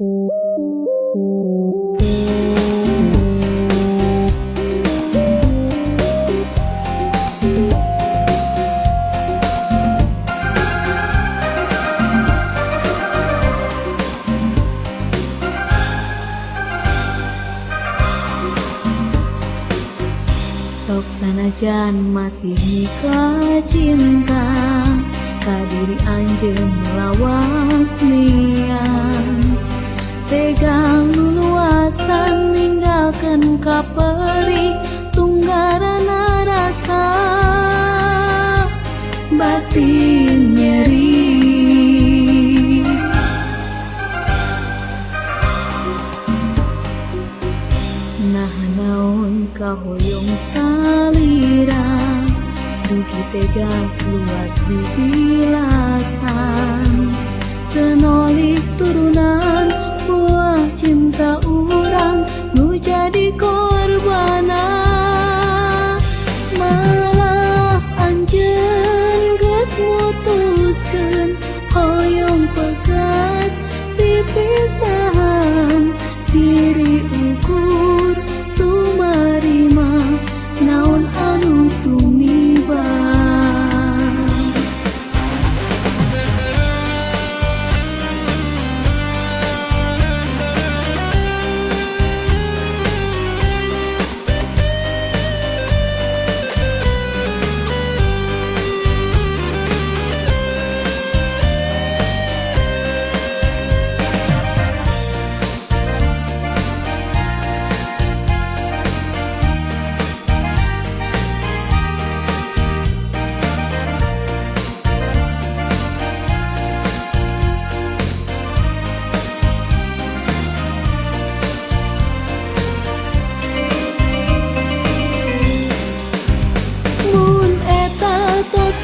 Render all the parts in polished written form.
Sok sanajan masih nikah cinta kadiri anjeun lawas mian tegang luluasan ninggalkeun kaperi tunggarana rasa batin nyeri nah naon kahoyong salira dugi tega luas bibilasan tenolik turunan buah cinta urang nu jadi korbana malah anjeun geus mutuskeun hoyong pegat dipisahan diri ukur tumarima naon anu tumiba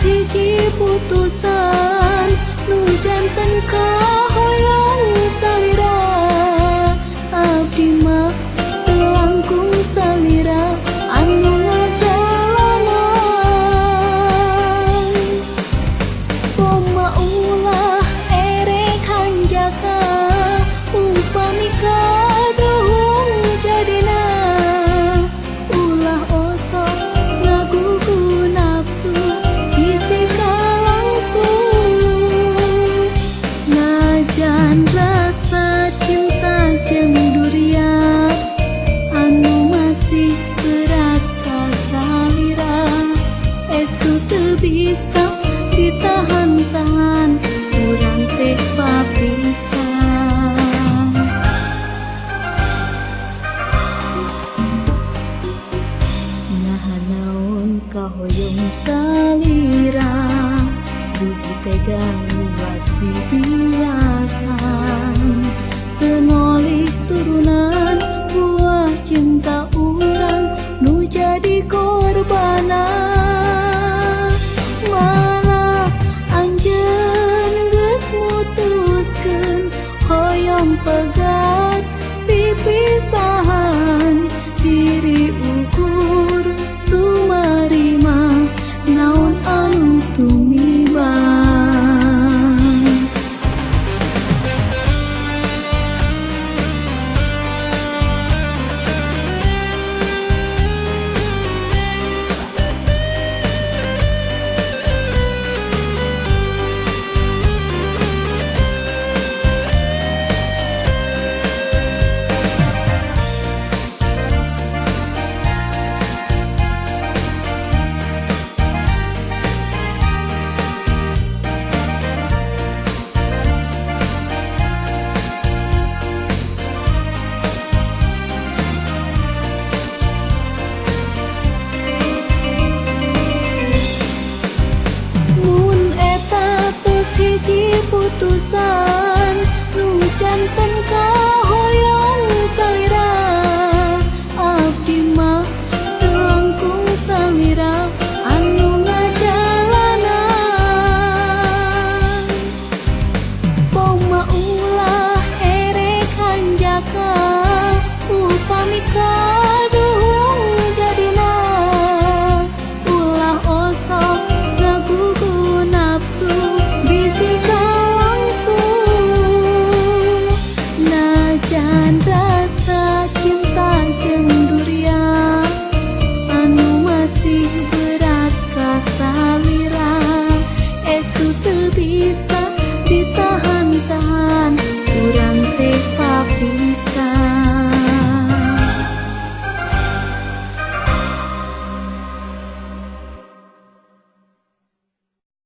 hiji putusan nu janten kahoyong salira abdi mah teu langkung salira anu ngajalanan koma ulah erek hanjaka upami kadohong jadina ulah osok ngagugu nafsu najan rasa cinta jeung durian anu masih berat ka salira estu teu bisa ditahan-tahan urang teh papisah nah naon kahoyong salira dugi tega luas bibilasan tenolik turunan buah cinta urang nu jadi korbana malah anjeun geus mutuskeun hoyong pegat pipisahan diri ukur tumarima naon anu tumiba hiji putusan nu janten ka